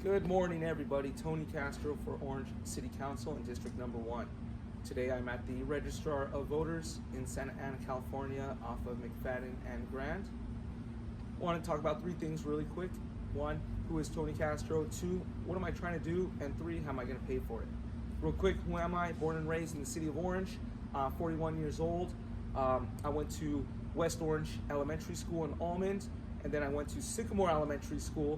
Good morning, everybody. Tony Castro for Orange City Council in District Number 1. Today I'm at the Registrar of Voters in Santa Ana, California, off of McFadden and Grand. I want to talk about three things really quick. One, who is Tony Castro? Two, what am I trying to do? And three, how am I going to pay for it? Real quick, who am I? Born and raised in the city of Orange, 41 years old. I went to West Orange Elementary School in Almond, and then I went to Sycamore Elementary School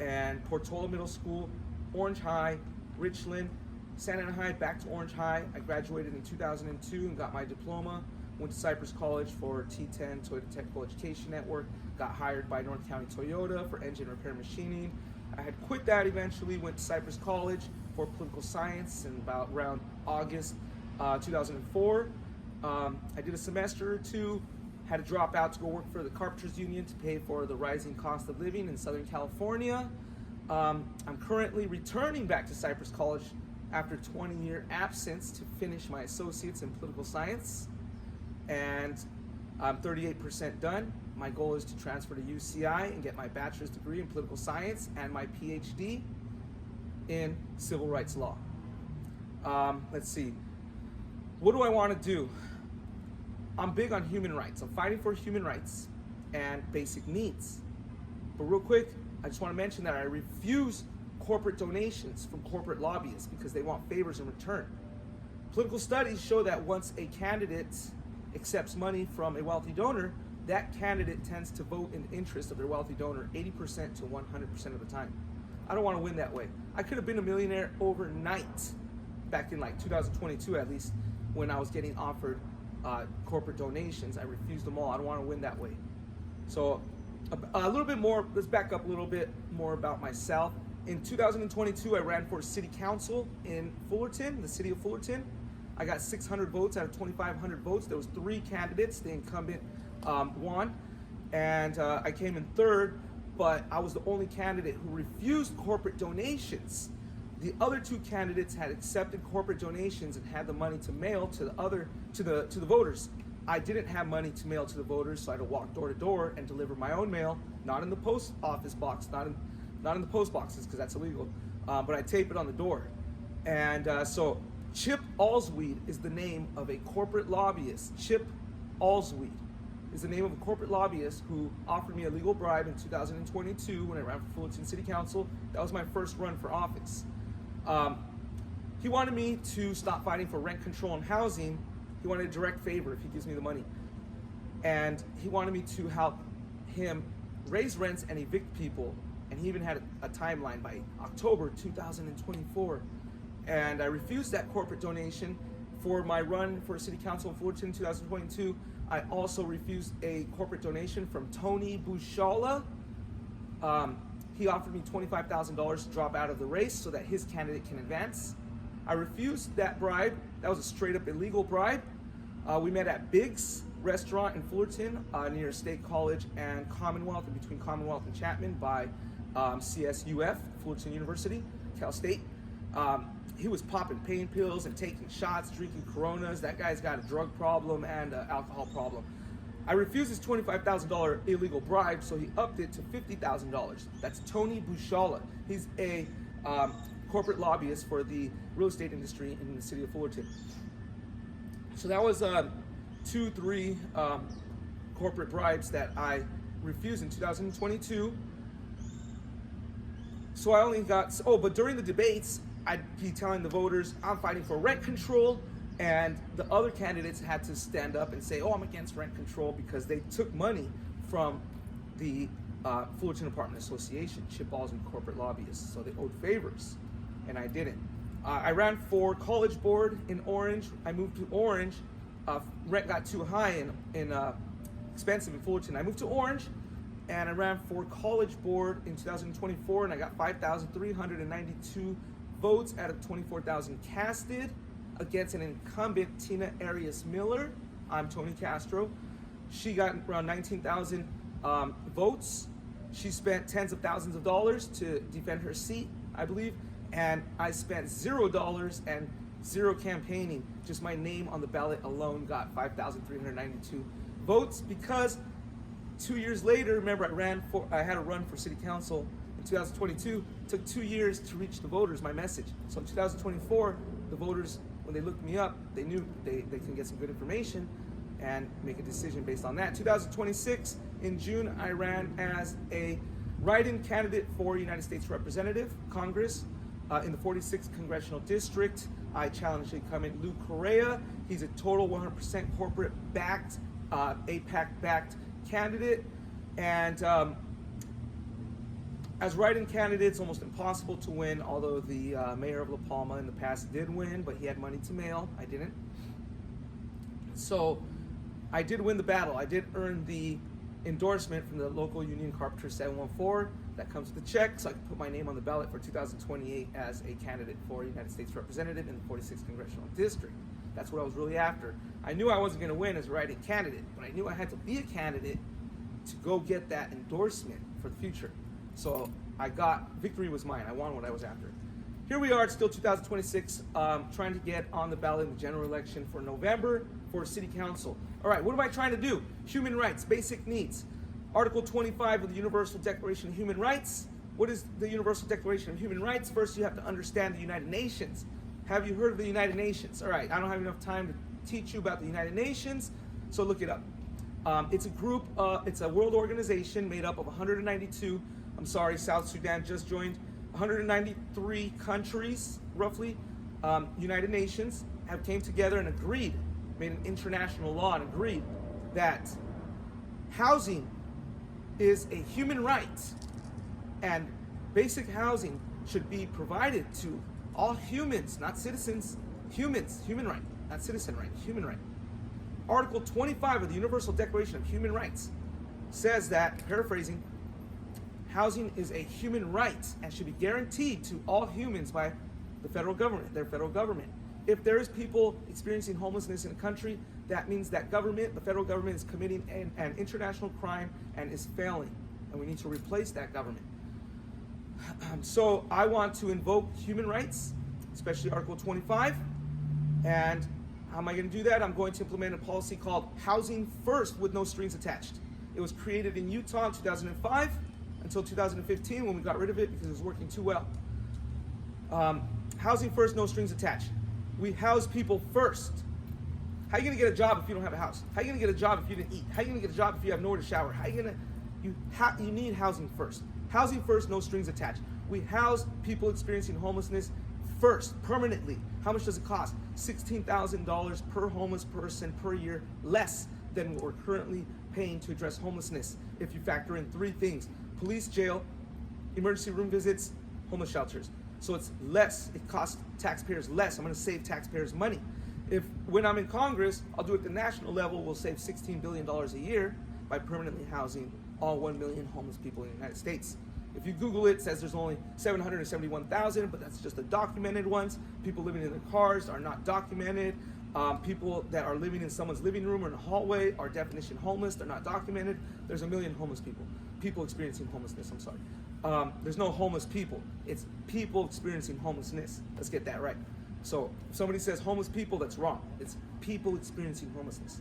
and Portola Middle School, Orange High, Richland, Santa Ana High, back to Orange High. I graduated in 2002 and got my diploma. Went to Cypress College for T10 Toyota Technical Education Network. Got hired by North County Toyota for engine repair machining. I had quit that eventually, went to Cypress College for political science in about around August 2004. I did a semester or two, had to drop out to go work for the Carpenters Union to pay for the rising cost of living in Southern California. I'm currently returning back to Cypress College after 20-year absence to finish my associates in political science, and I'm 38% done. My goal is to transfer to UCI and get my bachelor's degree in political science and my PhD in civil rights law. Let's see. What do I want to do? I'm big on human rights. I'm fighting for human rights and basic needs. But real quick, I just want to mention that I refuse corporate donations from corporate lobbyists because they want favors in return. Political studies show that once a candidate accepts money from a wealthy donor, that candidate tends to vote in the interest of their wealthy donor 80% to 100% of the time. I don't want to win that way. I could have been a millionaire overnight back in like 2022 at least, when I was getting offered corporate donations. I refused them all. I don't want to win that way. So a little bit more, let's back up a little bit more about myself. In 2022, I ran for city council in Fullerton, the city of Fullerton. I got 600 votes out of 2,500 votes. There was 3 candidates. The incumbent won, and I came in third, but I was the only candidate who refused corporate donations. The other 2 candidates had accepted corporate donations and had the money to mail to the voters. I didn't have money to mail to the voters, so I had to walk door to door and deliver my own mail, not in the post office box, not in the post boxes because that's illegal, but I tape it on the door. And so Chip Allsweed is the name of a corporate lobbyist. Chip Allsweed is the name of a corporate lobbyist who offered me a legal bribe in 2022 when I ran for Fullerton City Council. That was my first run for office. He wanted me to stop fighting for rent control and housing. He wanted a direct favor if he gives me the money. And he wanted me to help him raise rents and evict people. And he even had a timeline by October 2024. And I refused that corporate donation. For my run for city council in Fullerton in 2022, I also refused a corporate donation from Tony Bushala. He offered me $25,000 to drop out of the race so that his candidate can advance. I refused that bribe. That was a straight up illegal bribe. We met at Biggs Restaurant in Fullerton near State College and Commonwealth, and between Commonwealth and Chapman by CSUF, Fullerton University, Cal State. He was popping pain pills and taking shots, drinking Coronas. That guy's got a drug problem and an alcohol problem. I refused his $25,000 illegal bribe, so he upped it to $50,000. That's Tony Bushala. He's a corporate lobbyist for the real estate industry in the city of Fullerton. So that was 3 corporate bribes that I refused in 2022. So I only got, but during the debates, I'd be telling the voters I'm fighting for rent control, and the other candidates had to stand up and say, I'm against rent control, because they took money from the Fullerton Apartment Association, Chip Allsweed corporate lobbyists, so they owed favors, and I didn't. I ran for college board in Orange. I moved to Orange. Rent got too high and expensive in Fullerton. I moved to Orange, and I ran for college board in 2024, and I got 5,392 votes out of 24,000 casted against an incumbent, Tina Arias Miller. I'm Tony Castro. She got around 19,000 votes. She spent tens of thousands of dollars to defend her seat, I believe, and I spent $0 and 0 campaigning. Just my name on the ballot alone got 5,392 votes because 2 years later, remember I had a run for city council in 2022. It took 2 years to reach the voters, my message. So in 2024, the voters, when they looked me up, they knew they can get some good information and make a decision based on that. 2026, in June, I ran as a write-in candidate for United States Representative, Congress, in the 46th Congressional District. I challenged incumbent Lou Correa. He's a total 100% corporate-backed, APAC-backed candidate. And as write-in candidate, it's almost impossible to win, although the mayor of La Palma in the past did win, but he had money to mail. I didn't. So I did win the battle. I did earn the endorsement from the local union carpenter 714. That comes with a check, so I can put my name on the ballot for 2028 as a candidate for United States Representative in the 46th Congressional District. That's what I was really after. I knew I wasn't going to win as a write-in candidate, but I knew I had to be a candidate to go get that endorsement for the future. So victory was mine. I won what I was after. Here we are, it's still 2026, trying to get on the ballot in the general election for November for city council. All right, what am I trying to do? Human rights, basic needs. Article 25 of the Universal Declaration of Human Rights. What is the Universal Declaration of Human Rights? First, you have to understand the United Nations. Have you heard of the United Nations? All right, I don't have enough time to teach you about the United Nations, so look it up. It's a group, it's a world organization made up of 192, South Sudan just joined, 193 countries, roughly, United Nations, have came together and agreed, made an international law and agreed that housing is a human right, and basic housing should be provided to all humans, not citizens, humans, human right, not citizen right, human right. Article 25 of the Universal Declaration of Human Rights says that, paraphrasing, housing is a human right and should be guaranteed to all humans by the federal government, their federal government. If there is people experiencing homelessness in a country, that means that government, the federal government, is committing an international crime and is failing, and we need to replace that government. So I want to invoke human rights, especially Article 25, and how am I going to do that? I'm going to implement a policy called Housing First with no strings attached. It was created in Utah in 2005 until 2015 when we got rid of it because it was working too well. Housing First, no strings attached. We house people first. How are you going to get a job if you don't have a house? How are you going to get a job if you didn't eat? How are you going to get a job if you have nowhere to shower? How are you going to, you need housing first. Housing first, no strings attached. We house people experiencing homelessness first, permanently. How much does it cost? $16,000 per homeless person per year, less than what we're currently paying to address homelessness. If you factor in three things: police, jail, emergency room visits, homeless shelters. So it's less, it costs taxpayers less. I'm gonna save taxpayers money. When I'm in Congress, I'll do it at the national level, we'll save $16 billion a year by permanently housing all 1 million homeless people in the United States. If you Google it, it says there's only 771,000, but that's just the documented ones. People living in their cars are not documented. People that are living in someone's living room or in a hallway are definition homeless, they're not documented. There's 1 million homeless people. People experiencing homelessness, I'm sorry. There's no homeless people. It's people experiencing homelessness. Let's get that right. So if somebody says homeless people, that's wrong. It's people experiencing homelessness.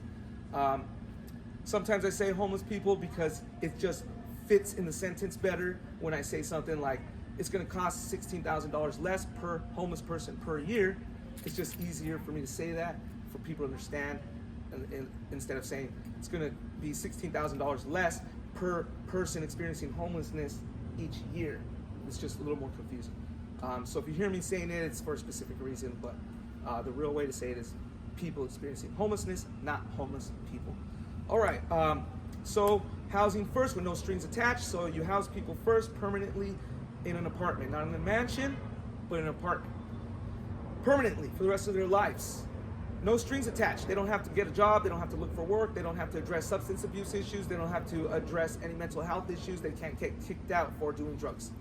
Sometimes I say homeless people because it just fits in the sentence better when I say something like, it's gonna cost $16,000 less per homeless person per year. It's just easier for me to say that, for people to understand, and instead of saying it's gonna be $16,000 less per person experiencing homelessness each year. It's just a little more confusing. So if you hear me saying it, it's for a specific reason, but the real way to say it is people experiencing homelessness, not homeless people. All right, so housing first with no strings attached. So you house people first permanently in an apartment, not in a mansion, but in an apartment. Permanently for the rest of their lives. No strings attached. They don't have to get a job. They don't have to look for work. They don't have to address substance abuse issues. They don't have to address any mental health issues. They can't get kicked out for doing drugs.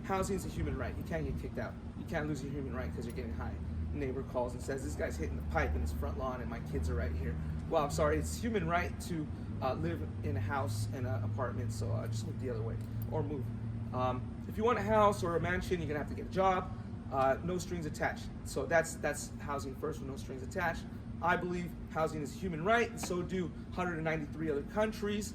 Housing is a human right. You can't get kicked out. You can't lose your human right because you're getting high. A neighbor calls and says, this guy's hitting the pipe in his front lawn and my kids are right here. Well, I'm sorry. It's human right to live in a house and an apartment, so just look the other way or move. If you want a house or a mansion, you're going to have to get a job. No strings attached. So that's housing first with no strings attached. I believe housing is a human right, and so do 193 other countries.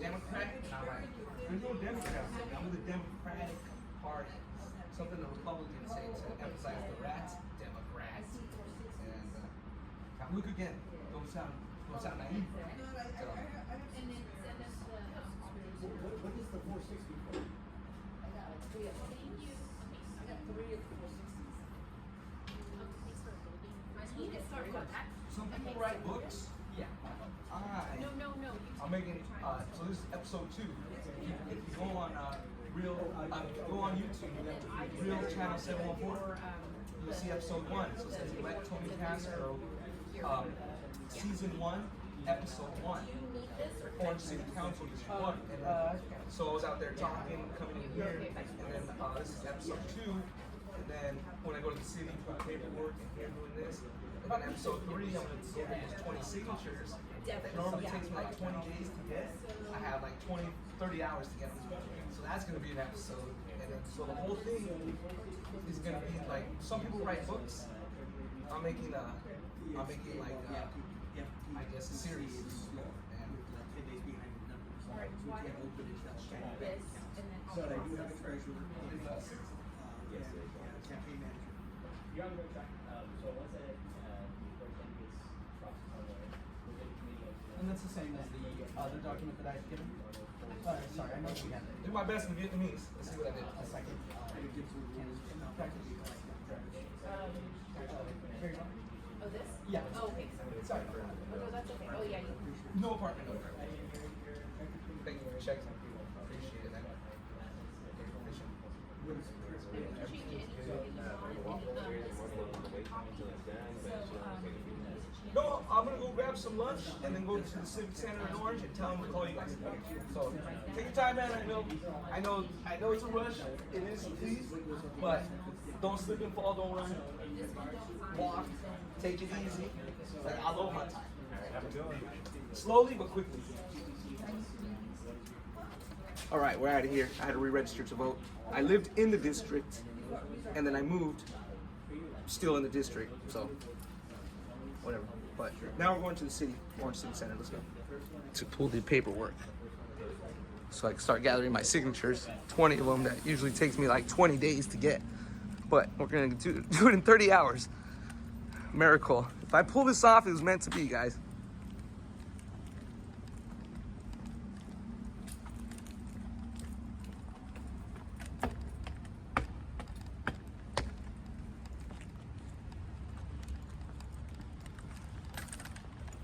Democrat? I'm like, there's no Democrat. I'm with the Democratic Party. Something the Republicans say to emphasize the rats, Democrats. And look again. Don't sound naive. So, And then send us the. What is the 460 for? I got like 3 of them. Thank you. I got 3 of the 460s. Thanks for holding. I need to start with that. some people write books. Yeah. No. I'm making so this is episode 2. If you go on go on YouTube, Real Channel 714, you'll see episode 1. So it says Elect Tony Castro, season 1, episode 1. Orange City Council District 1. And so I was out there talking, coming in here, and then this is episode 2. And then when I go to the city, put paperwork, and here doing this. And then episode 3, I'm gonna go get those 20 signatures. That normally takes me like 20 days to get. I have like 20, 30 hours to get them. So that's gonna be an episode. And then so the whole thing is gonna be like, some people write books. I'm making like I guess a series. So they do have a treasurer, campaign manager. You're on the right track. So once that person gets processed on there, we'll get a committee of. And that's the same as the other document that I've given? Sorry, I know we have Do my best in Vietnamese. Let's see what I did. a second. Here you go. Oh, this? Yeah. Oh, okay. Sorry. Oh, no, that's okay. Oh, yeah. No apartment. Thank you for checking. Appreciate it, man. No, I'm gonna go grab some lunch and then go to the Civic Center in Orange and tell them to call you guys. So take your time, man. I know it's a rush. It is, please, but don't slip and fall. Don't run. Walk. Take it easy. Like, I love my time. Slowly but quickly. All right, we're out of here. I had to re-register to vote. I lived in the district, and then I moved, still in the district, so whatever. But now we're going to the city, Orange City Center. Let's go. To pull the paperwork, so I can start gathering my signatures. 20 of them. That usually takes me like 20 days to get, but we're gonna do it in 30 hours. Miracle. If I pull this off, it was meant to be, guys.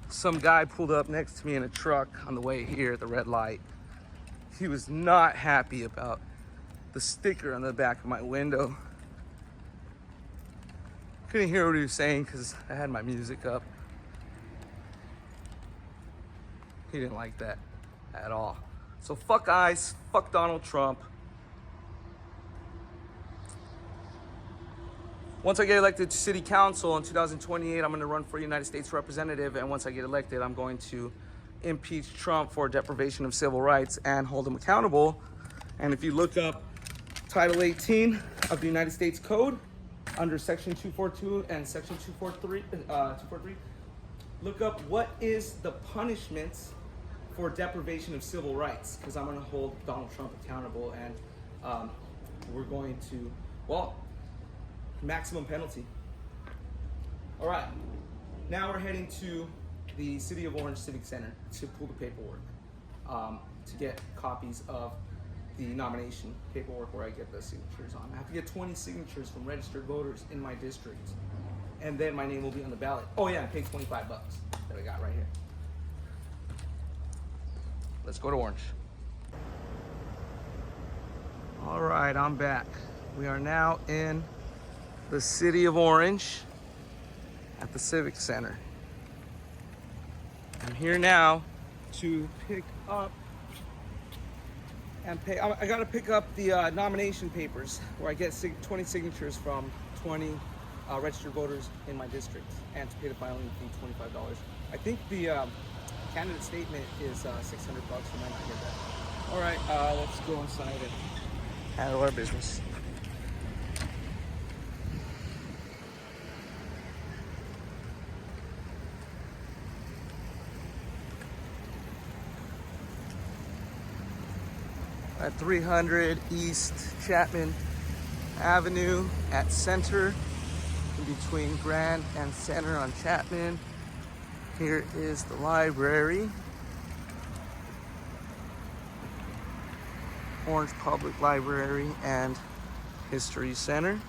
Some guy pulled up next to me in a truck on the way here at the red light. He was not happy about the sticker on the back of my window. Couldn't hear what he was saying because I had my music up. He didn't like that at all. So fuck ICE, fuck Donald Trump. Once I get elected to city council in 2028, I'm gonna run for United States representative. And once I get elected, I'm going to impeach Trump for deprivation of civil rights and hold him accountable. And if you look up Title 18 of the United States Code, under Section 242 and Section 243, look up what is the punishments for deprivation of civil rights, because I'm gonna hold Donald Trump accountable, and we're going to, well, maximum penalty. All right, now we're heading to the City of Orange Civic Center to pull the paperwork, to get copies of the nomination paperwork where I get the signatures on. I have to get 20 signatures from registered voters in my district, and then my name will be on the ballot. Oh yeah, I paid $25 that I got right here. Let's go to Orange. All right, I'm back. We are now in the City of Orange at the Civic Center. I'm here now to pick up and pay. I gotta pick up the nomination papers where I get 20 signatures from 20 registered voters in my district, and to pay the filing fee, $25. I think the candidate statement is $600 for mine to get that. All right, let's go inside and handle our business. at 300 East Chapman Avenue at Center, in between Grand and Center on Chapman. Here is the library. Orange Public Library and History Center.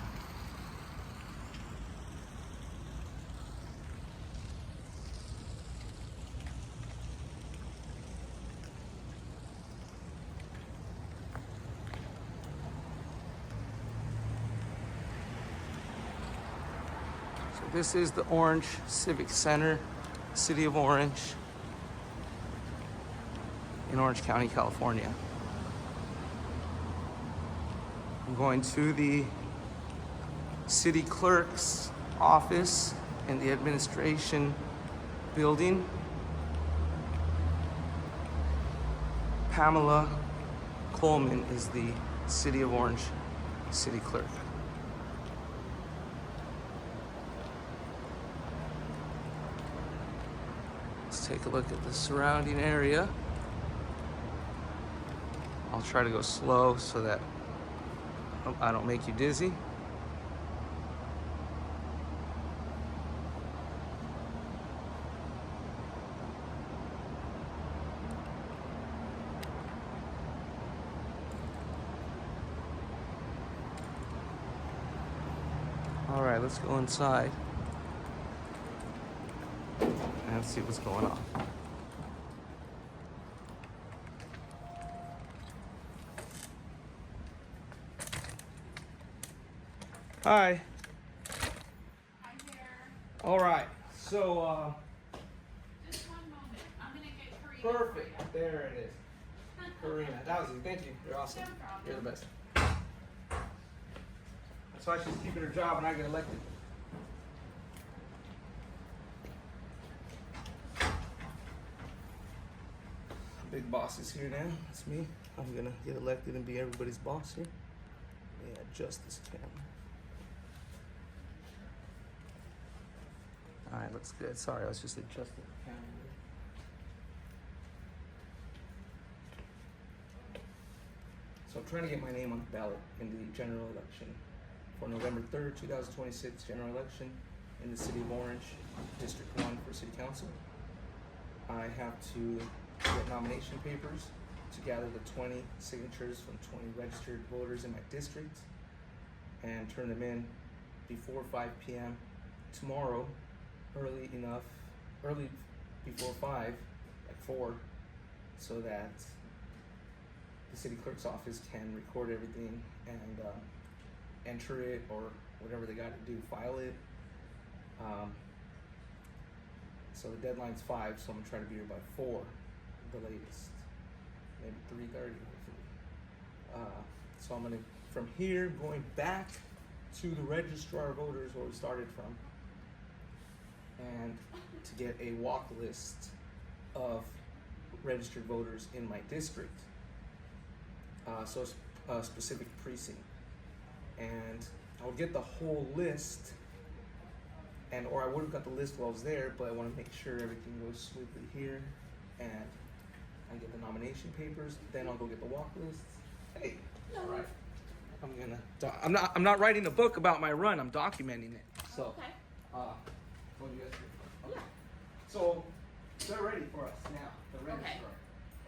So this is the Orange Civic Center, City of Orange, in Orange County, California. I'm going to the city clerk's office in the administration building. Pamela Coleman is the City of Orange city clerk. Let's take a look at the surrounding area. I'll try to go slow so that I don't make you dizzy. All right, let's go inside and see what's going on. Hi. Hi there. All right. So, Just one moment. I'm gonna get Karina. perfect. There it is. Karina. That was easy. Thank you. You're awesome. No problem. You're the best. That's why she's keeping her job and I get elected. Big boss is here now. It's me. I'm gonna get elected and be everybody's boss here. Yeah, Justice Camera. All right, looks good. Sorry, I was just adjusting the camera. So I'm trying to get my name on the ballot in the general election for November 3rd, 2026 general election in the city of Orange, District 1 for City Council. I have to get nomination papers to gather the 20 signatures from 20 registered voters in my district and turn them in before 5 p.m. tomorrow, early before 5, like 4, so that the city clerk's office can record everything and enter it or whatever they got to do, file it. So the deadline's 5, so I'm gonna try to be here by 4, the latest, maybe 3:30 hopefully. So I'm gonna, from here, going back to the registrar of voters where we started from, and to get a walk list of registered voters in my district. So it's a specific precinct. And I'll get the whole list, and or I would have got the list while I was there, but I want to make sure everything goes smoothly here, and I get the nomination papers. Then I'll go get the walk lists. Hey, all right. I'm not writing a book about my run. I'm documenting it. So, Okay. what do you guys do? Okay. So they're ready for us now. The registrar.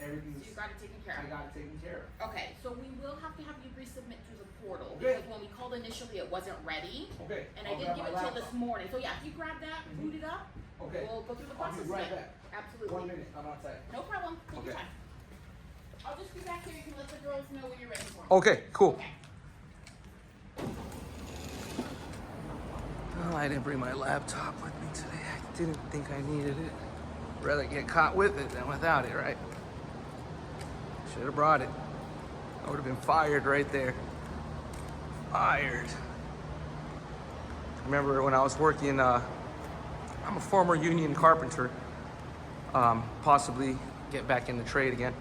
So Everything's. you got it taken care I of. got it taken care of. Okay, so we will have to have you resubmit through the portal Okay. because when we called initially, it wasn't ready. Okay. And I'll I grab didn't give my it till laptop. this morning. So yeah, if you grab that, boot it up, Okay. we'll go through the I'll be process right again. back. Absolutely. 1 minute. I'm outside. No problem. Take your Okay. time. I'll just be back here. You can let the girls know when you're ready for 'em. Okay. Cool. Okay. Oh, I didn't bring my laptop with me today. I didn't think I needed it. Rather get caught with it than without it, right? Should have brought it. I would have been fired right there. Fired. Remember when I was working, I'm a former union carpenter. Possibly get back in the trade again.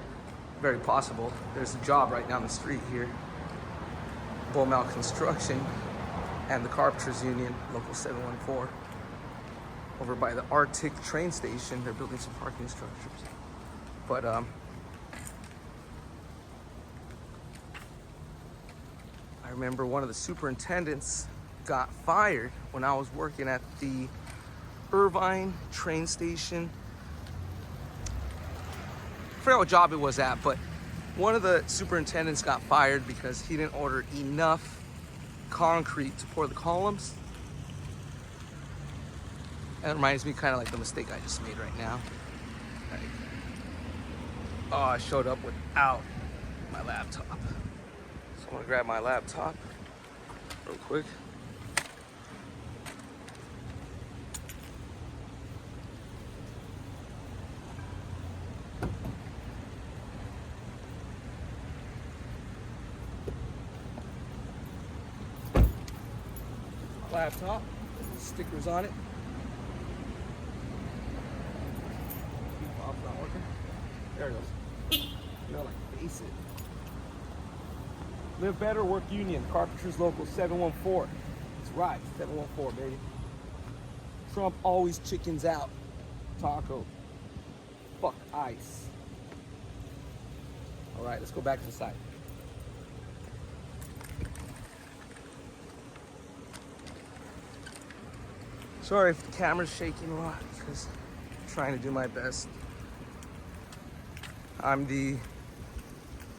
Very possible. There's a job right down the street here. Beaumont Construction and the Carpenters Union, Local 714. Over by the Arctic train station, they're building some parking structures. But remember one of the superintendents got fired when I was working at the Irvine train station. I forgot what job it was at, but one of the superintendents got fired because he didn't order enough concrete to pour the columns. That reminds me kind of like the mistake I just made right now. Like, oh, I showed up without my laptop. So I'm gonna grab my laptop real quick. Laptop, stickers on it. Bob's not working. There it goes. You know, like face it. Live better, work union. Carpenters Local 714. That's right, 714, baby. Trump always chickens out. Taco. Fuck ice. All right, let's go back to the site. Sorry if the camera's shaking a lot because I'm trying to do my best. I'm the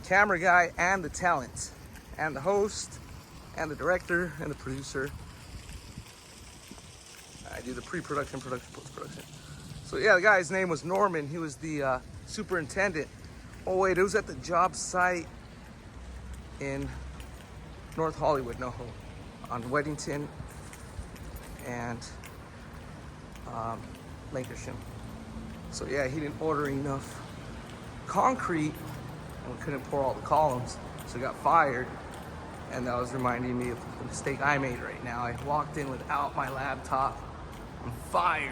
camera guy and the talent and the host and the director and the producer. I do the pre-production, production, post-production. So yeah, the guy's name was Norman. He was the superintendent. Oh wait, it was at the job site in North Hollywood, no, on Weddington and Lancashire. So yeah, he didn't order enough concrete and we couldn't pour all the columns, so he got fired. And that was reminding me of the mistake I made right now. I walked in without my laptop. I'm fired.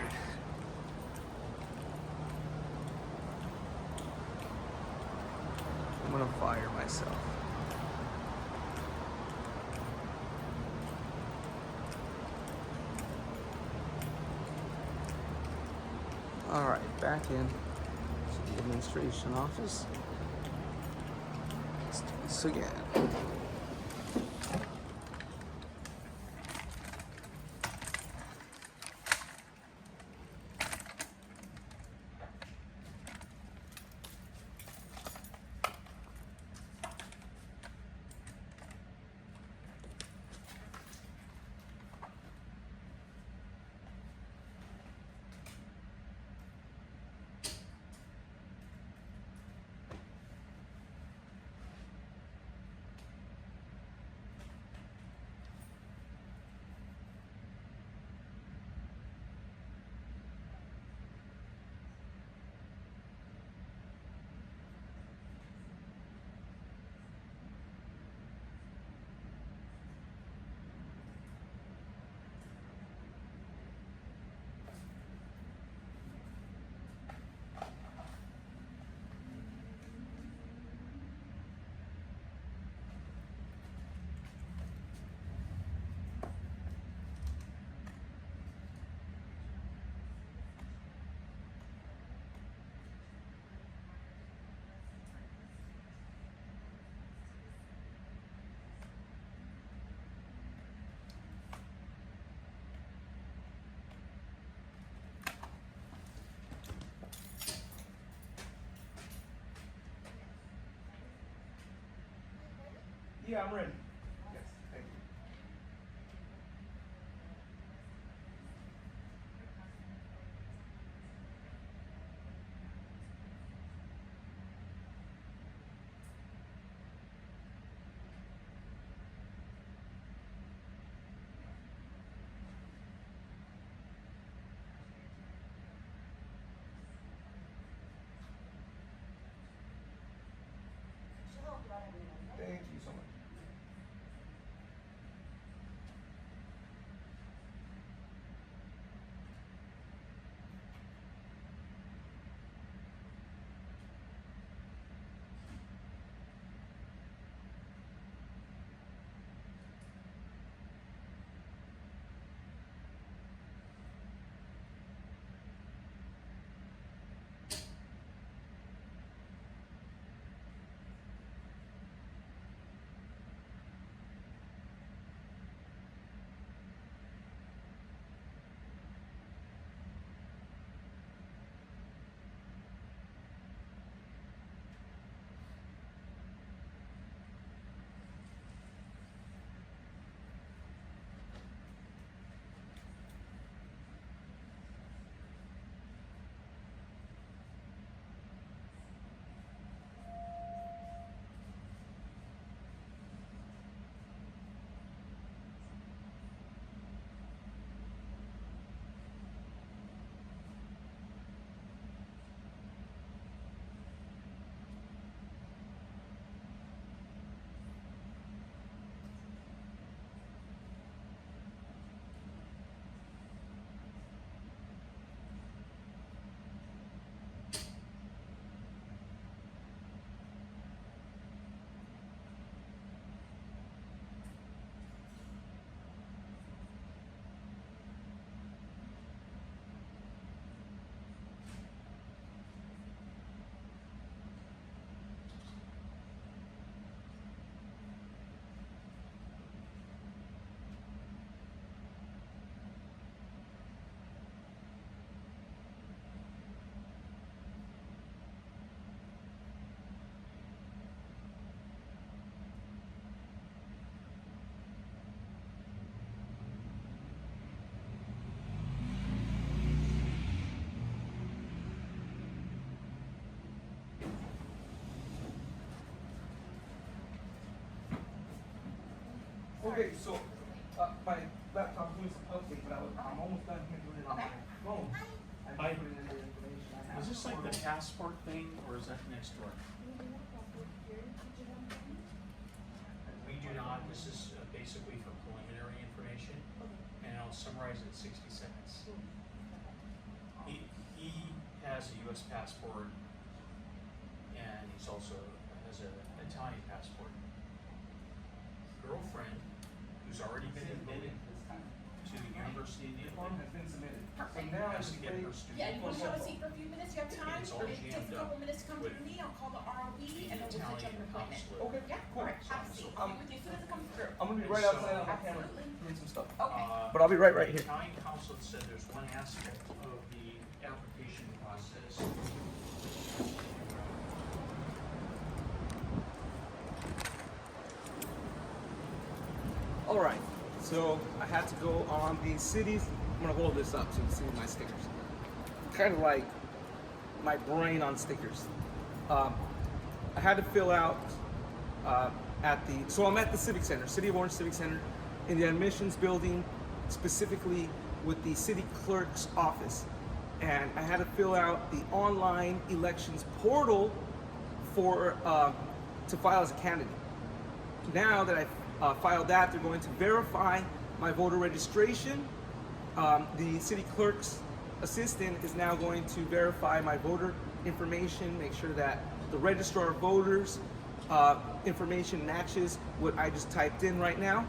I'm gonna fire myself. All right, back in to the administration office. Let's do this again. Yeah, I'm ready. Yes, thank you. Thank you so much. Okay, so my laptop's doing some update, but I'm almost done here doing it on my phone. I'm I- putting in the information I have. Is this like the passport thing, or is that next door? We do not, this is basically for preliminary information, and I'll summarize it in 60 seconds. He has a US passport, and he's also has an Italian passport. Girlfriend, who's already been admitted to the University of The form has Indiana, been submitted. So Perfect. now I has to just get wait. her student. Yeah, you wanna have a seat for a few minutes, you have time? It's all It takes jammed a couple up minutes to come with through me, I'll call the ROB the and then we'll set you up Italian an appointment. consulate. Okay, Yeah, cool. alright, have a seat, I'll be with you as soon as it comes through. I'm gonna be right So- outside on my camera Absolutely. doing some stuff. Okay. But I'll be right here. The Italian consulate said there's one aspect of the application process. All right, so I had to go on the cities. I'm gonna hold this up so you can see my stickers. Kind of like my brain on stickers. I had to fill out so I'm at the Civic Center, City of Orange Civic Center, in the admissions building, specifically with the city clerk's office. And I had to fill out the online elections portal for to file as a candidate. Now that I've filed that, they're going to verify my voter registration. The city clerk's assistant is now going to verify my voter information, make sure that the registrar of voters information matches what I just typed in right now.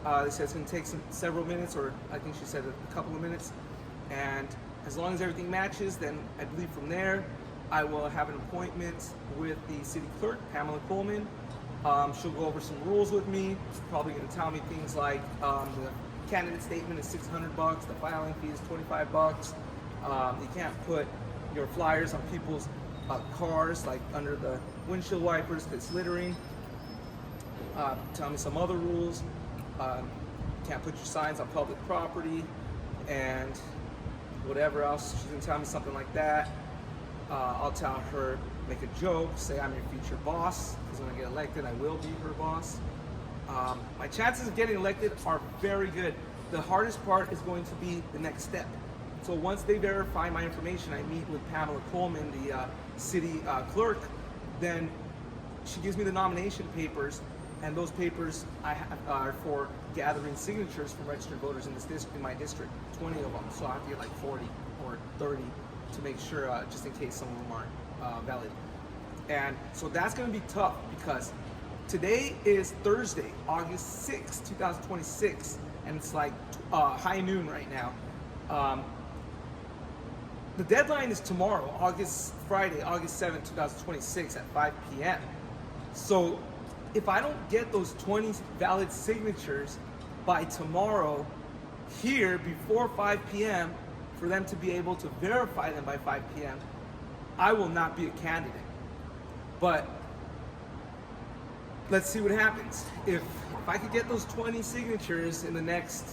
They said it's going to take several minutes, or I think she said a couple of minutes. And as long as everything matches, then I believe from there I will have an appointment with the city clerk, Pamela Coleman. She'll go over some rules with me. She's probably going to tell me things like the candidate statement is $600, the filing fee is $25. You can't put your flyers on people's cars, like under the windshield wipers, because it's littering. Tell me some other rules. Can't put your signs on public property, and whatever else. She's gonna tell me something like that. I'll tell her, make a joke, say I'm your future boss, because when I get elected, I will be her boss. My chances of getting elected are very good. The hardest part is going to be the next step. So once they verify my information, I meet with Pamela Coleman, the city clerk, then she gives me the nomination papers, and those papers are for gathering signatures from registered voters in this district, in my district, 20 of them. So I have to get like 40 or 30 to make sure, just in case some of them aren't valid. And so that's going to be tough because today is Thursday, August 6, 2026, and it's like high noon right now. The deadline is tomorrow, Friday, August 7, 2026 at 5 p.m. So if I don't get those 20 valid signatures by tomorrow here before 5 p.m. for them to be able to verify them by 5 p.m., I will not be a candidate. But let's see what happens. If I could get those 20 signatures in the next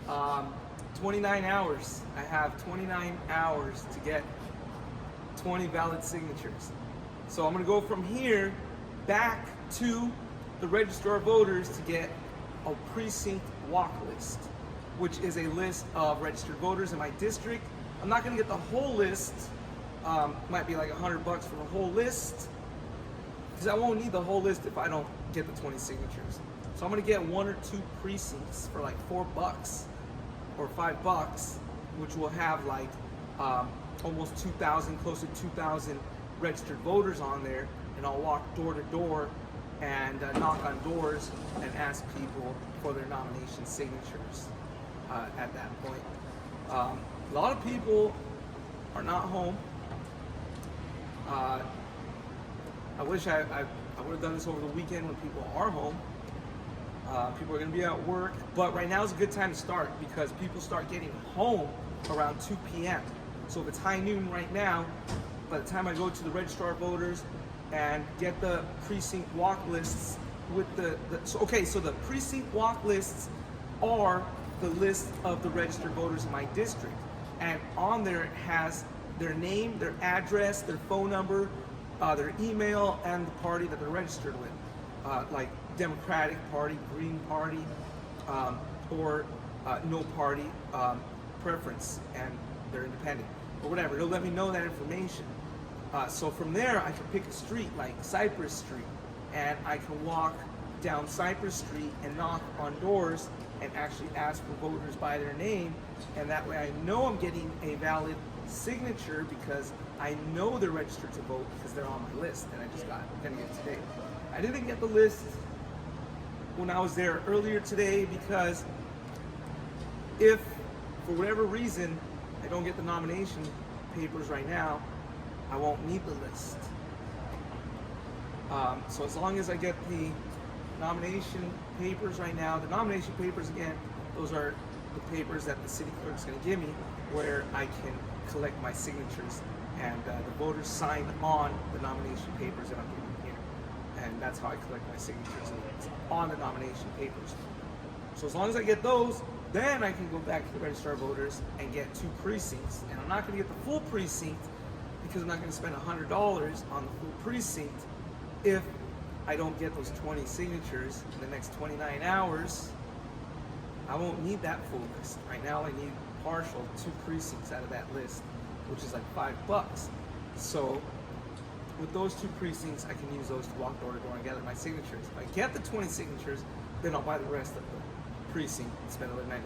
29 hours, I have 29 hours to get 20 valid signatures. So I'm gonna go from here back to the registrar of voters to get a precinct walk list, which is a list of registered voters in my district. I'm not gonna get the whole list. Might be like $100 for the whole list, because I won't need the whole list if I don't get the 20 signatures. So I'm gonna get 1 or 2 precincts for like $4 or $5, which will have like almost 2,000, close to 2,000 registered voters on there, and I'll walk door to door and knock on doors and ask people for their nomination signatures at that point. A lot of people are not home. I wish I would have done this over the weekend when people are home. People are going to be at work, but right now is a good time to start because people start getting home around 2 p.m. So if it's high noon right now, by the time I go to the registrar of voters and get the precinct walk lists with so the precinct walk lists are the list of the registered voters in my district, and on there it has their name, their address, their phone number, their email, and the party that they're registered with, like Democratic Party, Green Party, or no party preference, and they're independent, or whatever. It'll let me know that information. So from there, I can pick a street like Cypress Street, and I can walk down Cypress Street and knock on doors and actually ask for voters by their name, and that way I know I'm getting a valid signature because I know they're registered to vote because they're on my list, and I'm gonna get it today. I didn't get the list when I was there earlier today because if for whatever reason I don't get the nomination papers right now, I won't need the list. So as long as I get the nomination papers right now, the nomination papers again, those are the papers that the city clerk's going to give me where I can collect my signatures, and the voters sign on the nomination papers that I'm giving here, and that's how I collect my signatures on the nomination papers. So as long as I get those, then I can go back to the registrar of voters and get 2 precincts, and I'm not going to get the full precinct because I'm not going to spend $100 on the full precinct if I don't get those 20 signatures in the next 29 hours. I won't need that full list. Right now I need partial 2 precincts out of that list, which is like $5. So with those 2 precincts, I can use those to walk door to door and gather my signatures. If I get the 20 signatures, then I'll buy the rest of the precinct and spend another $95.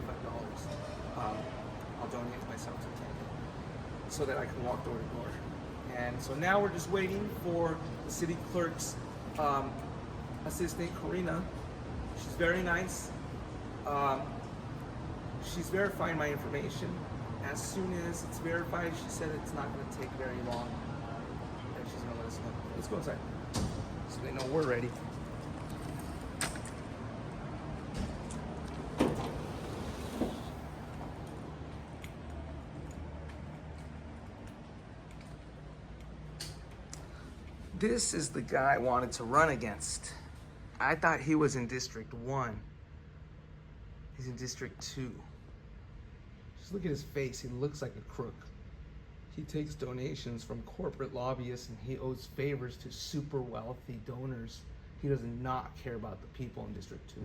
I'll donate to myself to the candidate so that I can walk door to door. And so now we're just waiting for the city clerk's assistant, Karina. She's very nice. She's verifying my information. As soon as it's verified, she said it's not going to take very long, and she's going to let us know. Let's go inside so they know we're ready. This is the guy I wanted to run against. I thought he was in District 1. He's in District 2. Just look at his face. He looks like a crook. He takes donations from corporate lobbyists and he owes favors to super wealthy donors. He does not care about the people in District 2.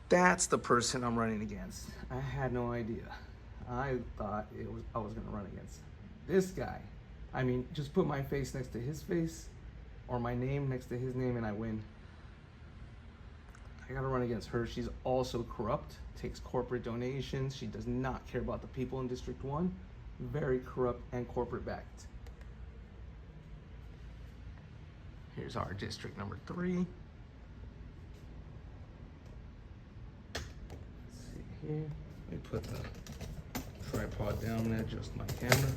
That's the person I'm running against. I had no idea. I thought I was gonna run against this guy. I mean, just put my face next to his face or my name next to his name and I win. I gotta run against her. She's also corrupt, takes corporate donations. She does not care about the people in District 1. Very corrupt and corporate backed. Here's our district number 3. Let's see here. Let me put the tripod down and adjust my camera.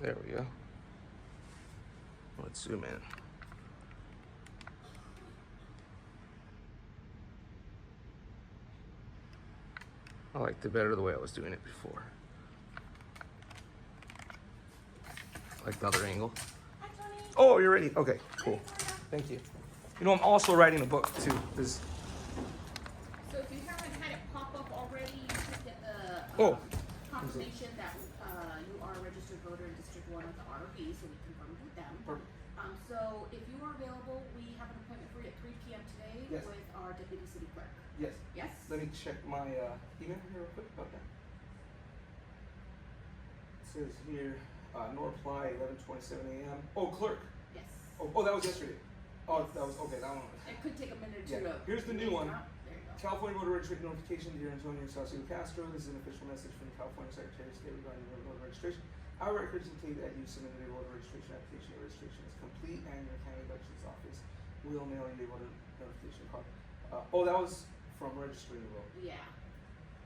There we go. Let's zoom in. I liked it better the way I was doing it before. Like the other angle. Hi, Tony. Oh, you're ready? Okay, cool. Thank you. You know, I'm also writing a book too. This. So if you haven't had it pop up already, you should get the Oh. confirmation that you are a registered voter in District 1 of the RV, so we confirmed with them. Perfect. So if you are available, we have an appointment for you at 3 p.m. today Yes. with our deputy city clerk. Yes. Yes? Let me check my email here real quick about that. It says here, no reply, 11:27 a.m. Oh, clerk. Yes. Oh, that was yesterday. Oh, that was okay. That one. It could take a minute or two Yeah. to. Here's the new one. There you go. California voter registration notification, dear Antonio Castro. This is an official message from the California Secretary of State regarding your voter registration. Our records indicate that you submitted a voter registration application. Your registration is complete, and your county elections office will mail you a voter notification card. Oh, that was from registering the vote. Yeah.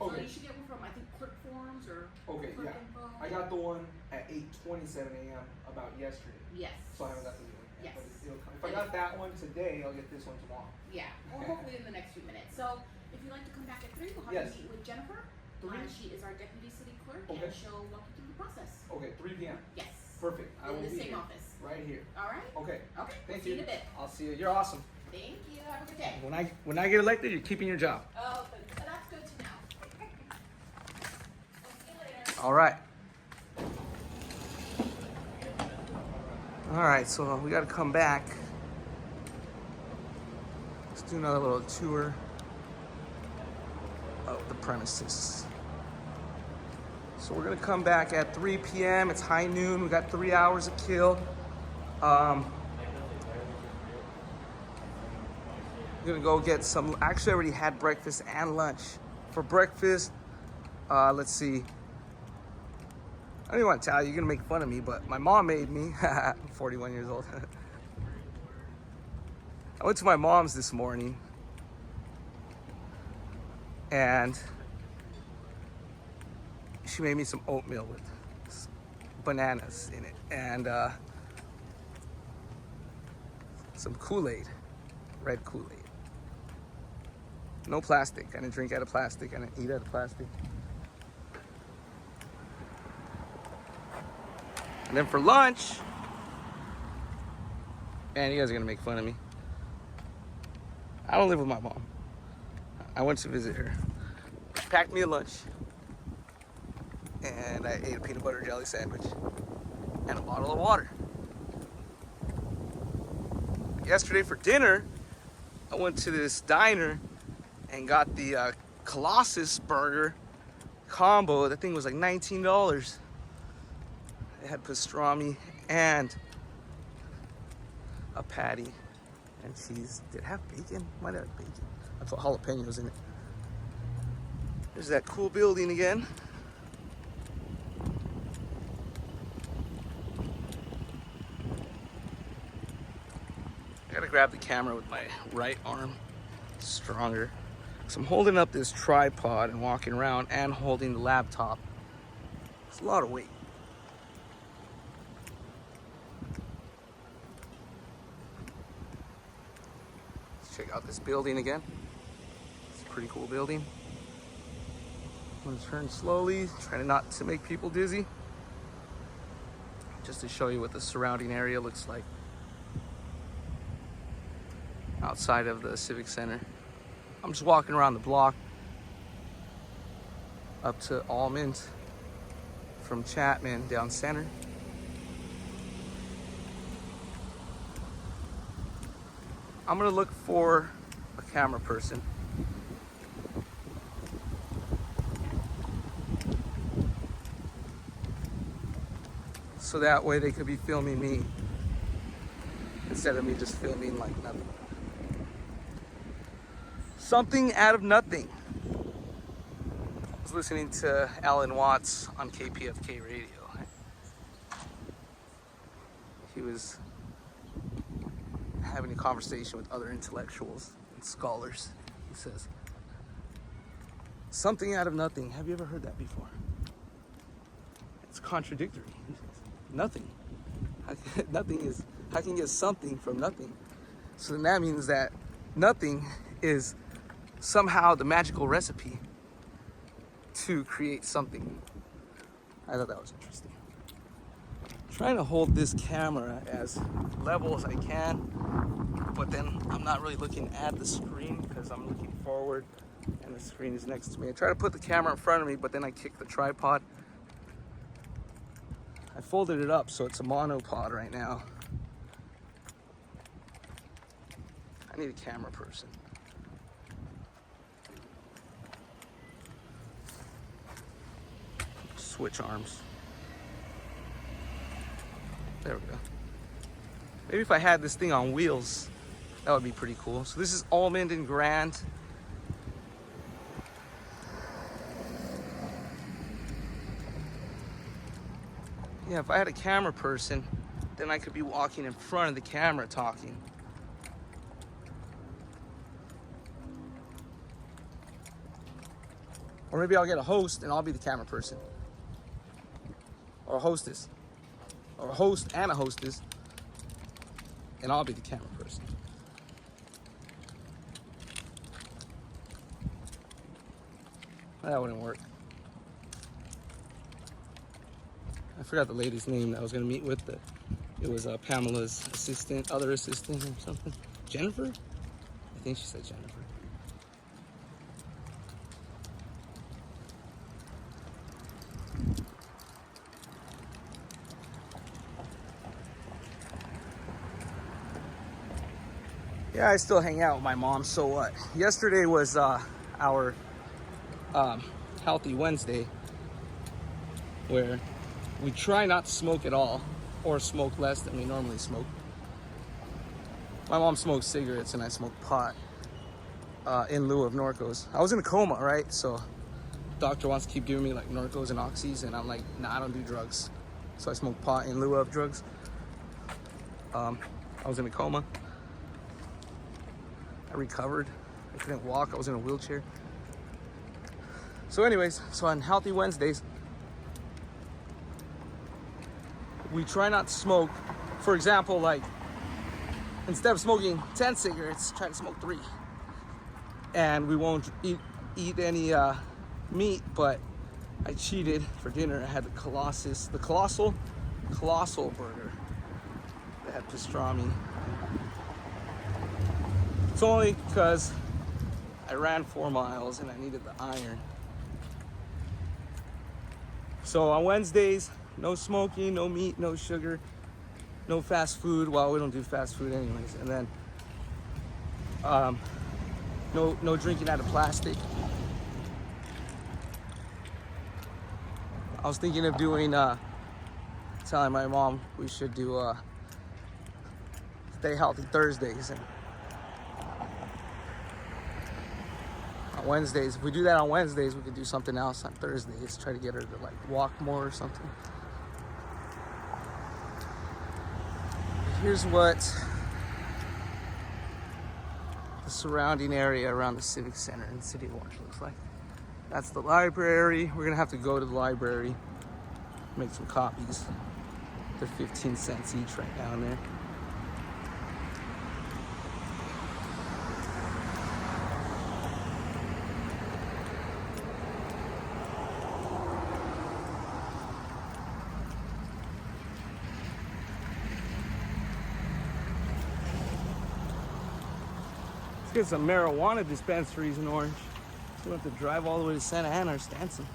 So Okay. you should get one from, I think, clerk forms or Okay, clerk yeah. info. I got the one at 8:27 a.m. about yesterday, Yes. so I haven't got the new one yet. Yes. But it'll come. If I got that one today, I'll get this one tomorrow. Yeah. Well, hopefully in the next few minutes. So if you'd like to come back at 3, we'll have Yes. you meet with Jennifer. 3? She is our deputy city clerk, Okay. and she'll walk you through the process. Okay, 3 p.m. Yes. Perfect. I In will the be same here. office. Right here. All right. Okay. Okay. Thank See you. you in a bit. I'll see you. You're awesome. Thank you. Have a good day. When I get elected, you're keeping your job. Oh, that's good to know. All right. All right, so we got to come back. Let's do another little tour of the premises. So we're gonna come back at 3 p.m. It's high noon. We got 3 hours to kill. We're gonna go get some. Actually, I already had breakfast and lunch. For breakfast, let's see. I don't even want to tell you. You're gonna make fun of me, but my mom made me. I'm 41 years old. I went to my mom's this morning, and she made me some oatmeal with bananas in it and some Kool-Aid, red Kool-Aid. No plastic. I didn't drink out of plastic. I didn't eat out of plastic. And then for lunch, man, you guys are gonna make fun of me. I don't live with my mom. I went to visit her. She packed me a lunch, and I ate a peanut butter jelly sandwich and a bottle of water. Yesterday for dinner, I went to this diner and got the Colossus burger combo. That thing was like $19. It had pastrami and a patty and cheese. Did it have bacon? Might have bacon. I put jalapenos in it. There's that cool building again. I gotta grab the camera with my right arm. It's stronger. So I'm holding up this tripod and walking around and holding the laptop. It's a lot of weight. Let's check out this building again. It's a pretty cool building. I'm gonna turn slowly, trying not to make people dizzy. Just to show you what the surrounding area looks like outside of the Civic Center. I'm just walking around the block up to Almond from Chapman down center. I'm gonna look for a camera person. So that way they could be filming me instead of me just filming like nothing. Something out of nothing. I was listening to Alan Watts on KPFK radio. He was having a conversation with other intellectuals and scholars. He says, something out of nothing. Have you ever heard that before? It's contradictory. Nothing. Nothing is, how can you get something from nothing? So then that means that nothing is somehow the magical recipe to create something. I thought that was interesting. I'm trying to hold this camera as level as I can, but then I'm not really looking at the screen because I'm looking forward and the screen is next to me. I try to put the camera in front of me, but then I kick the tripod. I folded it up so it's a monopod right now. I need a camera person. Switch arms. There we go. Maybe if I had this thing on wheels, that would be pretty cool. So this is Almond and Grand. Yeah, if I had a camera person, then I could be walking in front of the camera talking. Or maybe I'll get a host and I'll be the camera person. Or a hostess. Or a host and a hostess. And I'll be the camera person. That wouldn't work. I forgot the lady's name that I was gonna meet with. It was Pamela's assistant, other assistant or something. Jennifer? I think she said Jennifer. Yeah, I still hang out with my mom, so what? Yesterday was our Healthy Wednesday, where we try not to smoke at all, or smoke less than we normally smoke. My mom smokes cigarettes and I smoke pot in lieu of Norcos. I was in a coma, right? So doctor wants to keep giving me like Norcos and Oxys, and I'm like, nah, I don't do drugs. So I smoke pot in lieu of drugs. I was in a coma. I recovered. I couldn't walk. I was in a wheelchair. So anyways, so on Healthy Wednesdays, we try not to smoke. For example, like, instead of smoking 10 cigarettes, try to smoke 3. And we won't eat any meat, but I cheated for dinner. I had the colossal burger that had pastrami. It's only because I ran 4 miles and I needed the iron. So on Wednesdays, no smoking, no meat, no sugar, no fast food. Well, we don't do fast food anyways. And then no drinking out of plastic. I was thinking of doing, telling my mom we should do Stay Healthy Thursdays. And on Wednesdays, if we do that on Wednesdays, we could do something else on Thursdays. Try to get her to like walk more or something. Here's what the surrounding area around the Civic Center in the City of Orange looks like. That's the library. We're gonna have to go to the library, make some copies. They're 15 cents each right down there. Let's get some marijuana dispensaries in Orange. We don't have to drive all the way to Santa Ana or Stanson.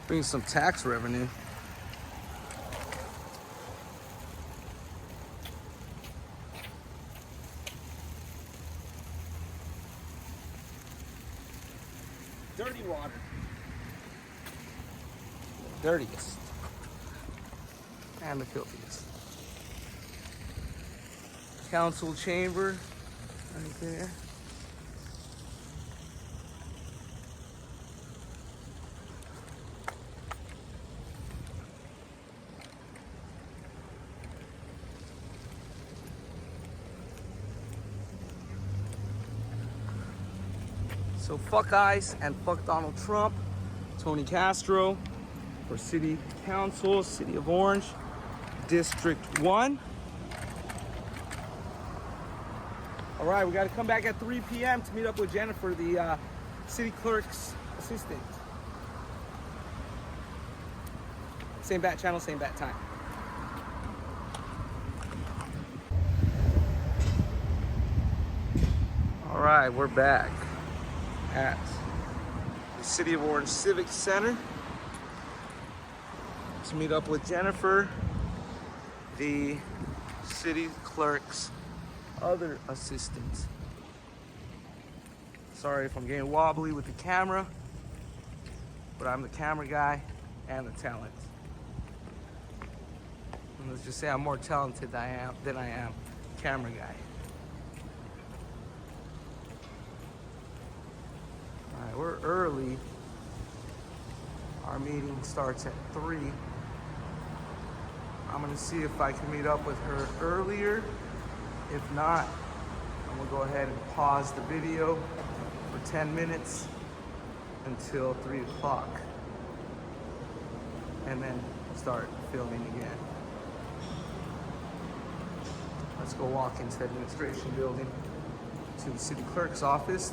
Bring some tax revenue. Dirty water. The dirtiest. And the filthiest. Council chamber. Right there. So fuck ICE and fuck Donald Trump. Tony Castro for City Council, City of Orange, District 1. All right, we got to come back at 3 p.m. to meet up with Jennifer, the city clerk's assistant. Same bat channel, same bat time. All right, we're back at the City of Orange Civic Center to meet up with Jennifer, the city clerk's other assistants. Sorry if I'm getting wobbly with the camera, but I'm the camera guy and the talent. And let's just say I'm more talented than I am camera guy. All right, we're early. Our meeting starts at 3. I'm gonna see if I can meet up with her earlier. If not, I'm gonna go ahead and pause the video for 10 minutes until 3 o'clock and then start filming again. Let's go walk into the administration building to the city clerk's office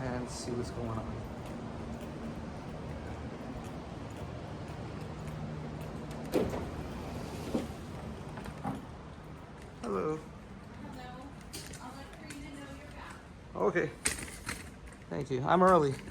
and see what's going on. Hello. Hello. I'll let Karina know you're back. Okay. Thank you. I'm early. No worries.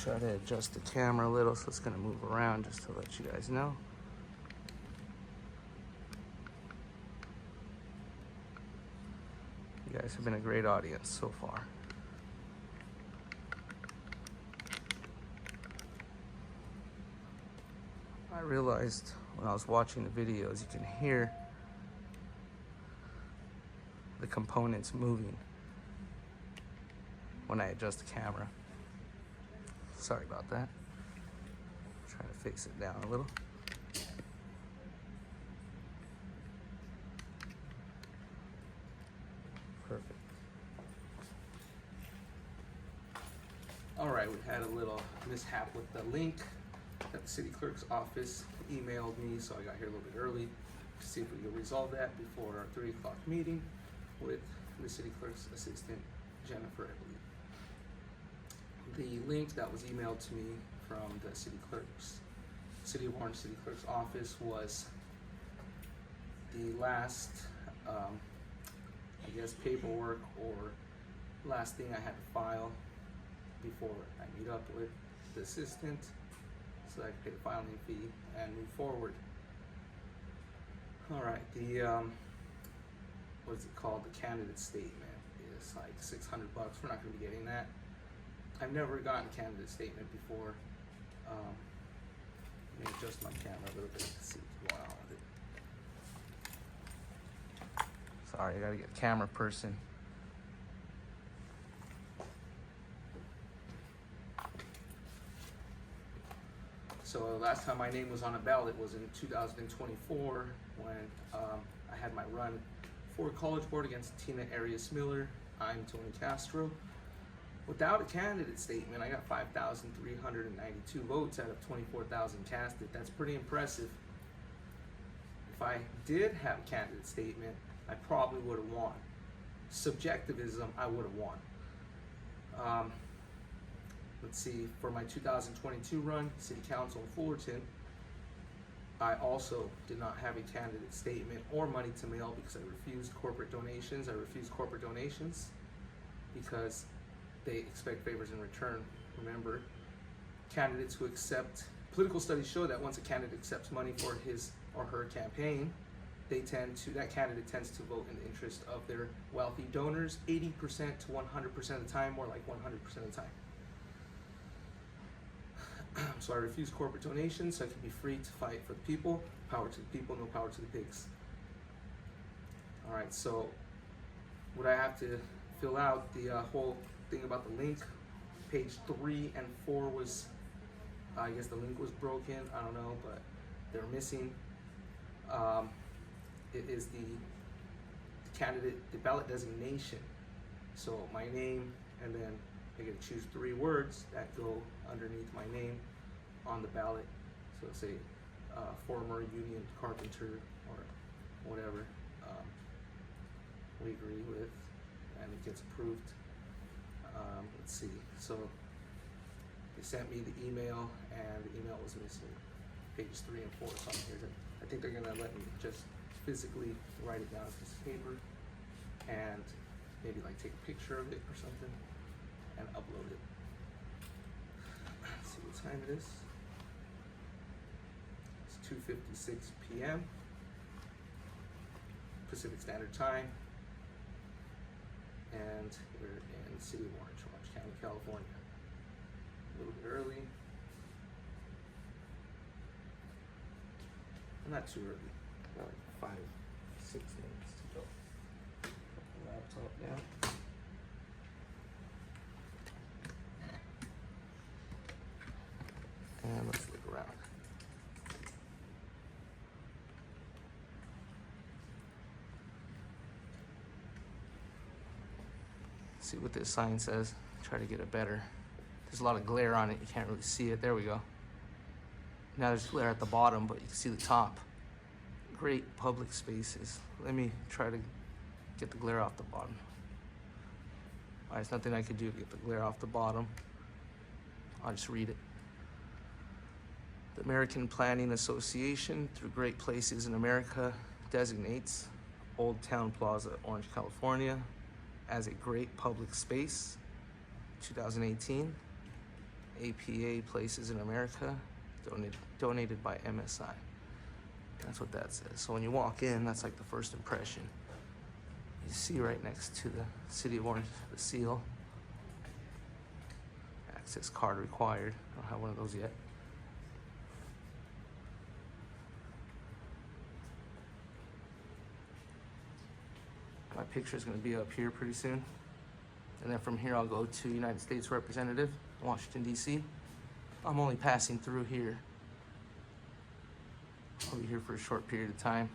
try to adjust the camera a little, so it's gonna move around just to let you guys know. You guys have been a great audience so far. I realized when I was watching the videos, you can hear the components moving when I adjust the camera. Sorry about that. Trying to face it down a little. Perfect. All right, we had a little mishap with the link that the city clerk's office emailed me, so I got here a little bit early to see if we could resolve that before our 3 o'clock meeting with the city clerk's assistant, Jennifer, I believe. The link that was emailed to me from the City of Orange City Clerk's office was the last, I guess, paperwork or last thing I had to file before I meet up with the assistant so I could pay the filing fee and move forward. All right, the, what is it called? The candidate statement is like $600. We're not gonna be getting that. I've never gotten a candidate statement before. Let me adjust my camera a little bit to see what's going on with it. Sorry, I gotta get a camera person. So last time my name was on a ballot was in 2024 when I had my run for College Board against Tina Arias Miller. I'm Tony Castro. Without a candidate statement, I got 5,392 votes out of 24,000 casted. That's pretty impressive. If I did have a candidate statement, I probably would have won. Subjectivism, I would have won. Let's see, for my 2022 run, City Council in Fullerton, I also did not have a candidate statement or money to mail because I refused corporate donations. I refused corporate donations because they expect favors in return. Remember, candidates who accept, political studies show that once a candidate accepts money for his or her campaign, that candidate tends to vote in the interest of their wealthy donors 80% to 100% of the time, more like 100% of the time. So I refuse corporate donations so I can be free to fight for the people. Power to the people, no power to the pigs. All right, so would I have to fill out the whole thing about the link? Page 3 and 4 was, I guess the link was broken, I don't know, but they're missing. It is the candidate, the ballot designation. So my name, and then I get to choose 3 words that go underneath my name on the ballot. So say former union carpenter or whatever we agree with, and it gets approved. Let's see, so they sent me the email and the email was missing pages 3 and 4, so I'm here to, I think they're gonna let me just physically write it down on a piece of paper and maybe like take a picture of it or something and upload it. Let's see what time it is. It's 2:56 p.m. Pacific Standard Time, and we're in the city of Orange County, California. A little bit early. Not too early. About like 5-6 minutes to go. Put the laptop down. And let's look around. See what this sign says. Try to get it better. There's a lot of glare on it. You can't really see it. There we go. Now there's glare at the bottom, but you can see the top. Great public spaces. Let me try to get the glare off the bottom. All right, there's nothing I could do to get the glare off the bottom. I'll just read it. The American Planning Association, through Great Places in America, designates Old Town Plaza, Orange, California, as a great public space, 2018. APA Places in America, donated by MSI. That's what that says. So when you walk in, that's like the first impression. You see right next to the City of Orange, the seal. Access card required. I don't have one of those yet. My picture is going to be up here pretty soon. And then from here, I'll go to United States Representative, Washington, D.C. I'm only passing through here. I'll be here for a short period of time.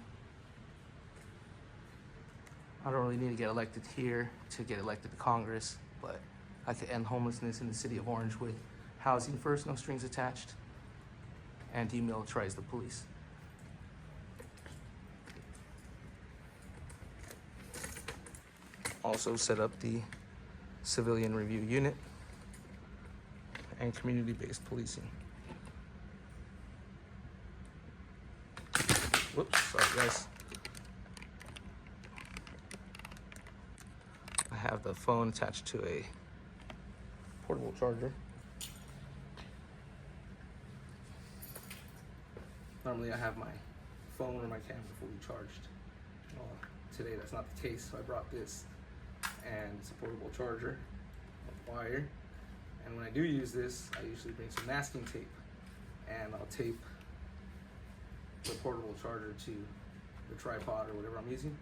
I don't really need to get elected here to get elected to Congress, but I could end homelessness in the city of Orange with housing first, no strings attached, and demilitarize the police. Also set up the civilian review unit and community-based policing. Whoops, sorry guys. I have the phone attached to a portable charger. Normally I have my phone or my camera fully charged. Well, today that's not the case, so I brought this, and it's a portable charger, a wire, and when I do use this, I usually bring some masking tape, and I'll tape the portable charger to the tripod or whatever I'm using.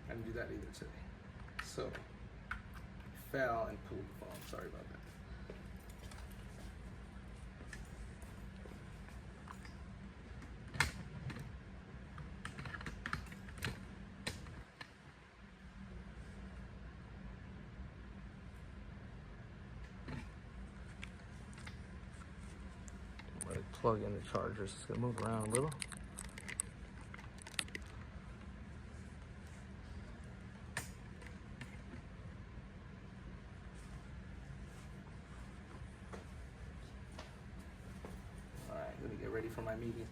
I didn't do that either today. So, I fell and pulled the phone, sorry about that. Let it plug in the charger, so it's gonna move around a little. All right, let me get ready for my meeting.